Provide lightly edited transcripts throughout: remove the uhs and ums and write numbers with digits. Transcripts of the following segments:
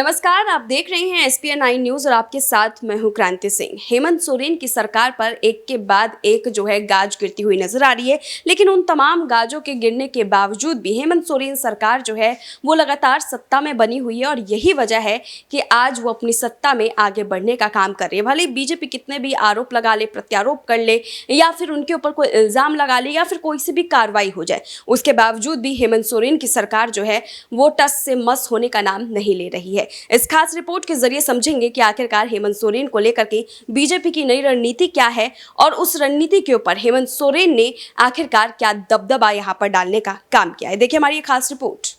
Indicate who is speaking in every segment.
Speaker 1: नमस्कार, आप देख रहे हैं SPN 9 न्यूज और आपके साथ मैं हूं क्रांति सिंह। हेमंत सोरेन की सरकार पर एक के बाद एक गाज गिरती हुई नजर आ रही है, लेकिन उन तमाम गाजों के गिरने के बावजूद भी हेमंत सोरेन सरकार वो लगातार सत्ता में बनी हुई है और यही वजह है कि आज वो अपनी सत्ता में आगे बढ़ने का काम कर रही है। भले बीजेपी कितने भी आरोप लगा ले, प्रत्यारोप कर ले या फिर उनके ऊपर कोई इल्जाम लगा ले या फिर कोई सी भी कार्रवाई हो जाए, उसके बावजूद भी हेमंत सोरेन की सरकार वो टस से मस होने का नाम नहीं ले रही है। इस खास रिपोर्ट के जरिए समझेंगे कि आखिरकार हेमंत सोरेन को लेकर के बीजेपी की नई रणनीति क्या है और उस रणनीति के ऊपर हेमंत सोरेन ने आखिरकार क्या दबदबा यहां पर डालने का काम किया है। देखिए हमारी ये खास रिपोर्ट।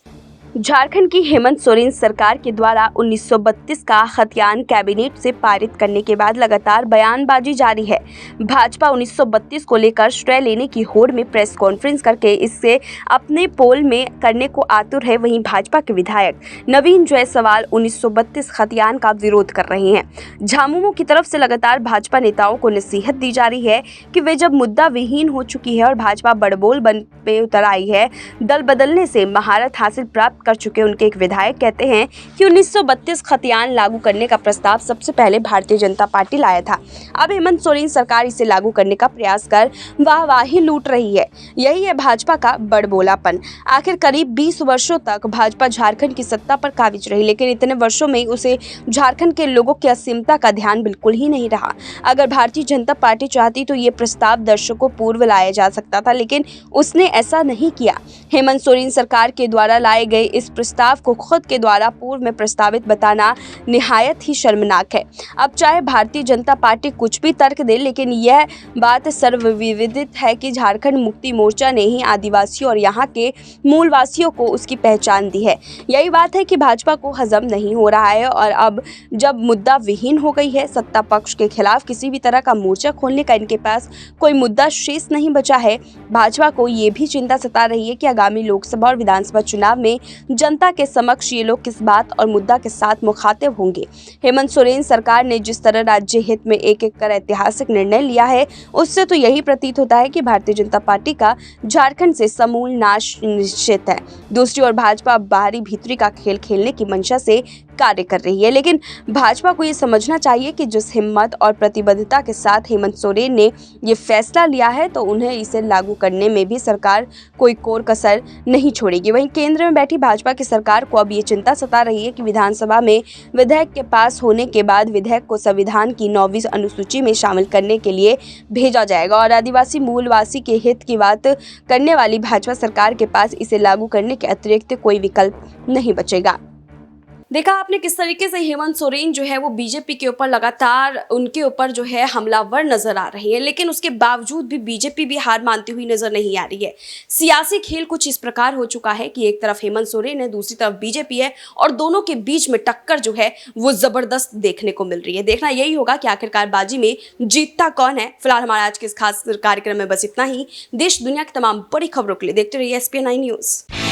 Speaker 1: झारखंड की हेमंत सोरेन सरकार के द्वारा 1932 का खतियान कैबिनेट से पारित करने के बाद लगातार बयानबाजी जारी है। भाजपा 1932 को लेकर श्रेय लेने की होड़ में प्रेस कॉन्फ्रेंस करके इससे अपने पोल में करने को आतुर है। वहीं भाजपा के विधायक नवीन जायसवाल 1932 खतियान का विरोध कर रहे हैं। झामुमो की तरफ से लगातार भाजपा नेताओं को नसीहत दी जा रही है कि वे जब मुद्दा विहीन हो चुकी है और भाजपा बड़बोल बन पे उतर आई है, दल बदलने से महारत हासिल प्राप्त कर चुके उनके एक विधायक कहते हैं कि 1932 खतियान लागू करने का प्रस्ताव सबसे पहले भारतीय जनता पार्टी लाया था। अब हेमंत सोरेन सरकार इसे लागू करने का प्रयास कर वाहवाही लूट रही है। यही है भाजपा का बड़बोलापन। आखिर करीब 20 वर्षों तक भाजपा झारखंड की सत्ता पर काबिज रही, लेकिन इतने वर्षों में उसे झारखंड के लोगों की असीमता का ध्यान बिल्कुल ही नहीं रहा। अगर भारतीय जनता पार्टी चाहती तो ये प्रस्ताव दर्शकों पूर्व लाया जा सकता था, लेकिन उसने ऐसा नहीं किया। हेमंत सोरेन सरकार के द्वारा लाए गए इस प्रस्ताव को खुद के द्वारा पूर्व में प्रस्तावित बताना निहायत ही शर्मनाक है। अब चाहे भारतीय जनता पार्टी कुछ भी तर्क दे, लेकिन यह बात सर्वविदित है कि झारखंड मुक्ति मोर्चा ने ही आदिवासियों और यहाँ के मूलवासियों को उसकी पहचान दी है। यही बात है कि भाजपा को हजम नहीं हो रहा है और अब जब मुद्दा विहीन हो गई है, सत्ता पक्ष के खिलाफ किसी भी तरह का मोर्चा खोलने का इनके पास कोई मुद्दा शेष नहीं बचा है। भाजपा को ये भी चिंता सता रही है कि आगामी लोकसभा और विधानसभा चुनाव में जनता के समक्ष ये लोग किस बात और मुद्दा के साथ मुखातिब होंगे। हेमंत सोरेन सरकार ने जिस तरह राज्य हित में एक एक कर ऐतिहासिक निर्णय लिया है, उससे तो यही प्रतीत होता है कि भारतीय जनता पार्टी का झारखंड से समूल नाश निश्चित है। दूसरी ओर भाजपा बाहरी भीतरी का खेल खेलने की मंशा से कार्य कर रही है, लेकिन भाजपा को ये समझना चाहिए कि जिस हिम्मत और प्रतिबद्धता के साथ हेमंत सोरेन ने ये फैसला लिया है, तो उन्हें इसे लागू करने में भी सरकार कोई कोर कसर नहीं छोड़ेगी। वहीं केंद्र में बैठी भाजपा की सरकार को अब ये चिंता सता रही है कि विधानसभा में विधेयक के पास होने के बाद विधेयक को संविधान की 9वीं अनुसूची में शामिल करने के लिए भेजा जाएगा और आदिवासी मूलवासी के हित की बात करने वाली भाजपा सरकार के पास इसे लागू करने के अतिरिक्त कोई विकल्प नहीं बचेगा। देखा आपने किस तरीके से हेमंत सोरेन वो बीजेपी के ऊपर लगातार उनके ऊपर हमलावर नजर आ रही है, लेकिन उसके बावजूद भी बीजेपी भी हार मानती हुई नजर नहीं आ रही है। सियासी खेल कुछ इस प्रकार हो चुका है कि एक तरफ हेमंत सोरेन है, दूसरी तरफ बीजेपी है और दोनों के बीच में टक्कर वो जबरदस्त देखने को मिल रही है। देखना यही होगा कि आखिरकार बाजी में जीतता कौन है। फिलहाल हमारे आज के इस खास कार्यक्रम में बस इतना ही। देश दुनिया की तमाम बड़ी खबरों के लिए देखते रहिए SPN 9 न्यूज।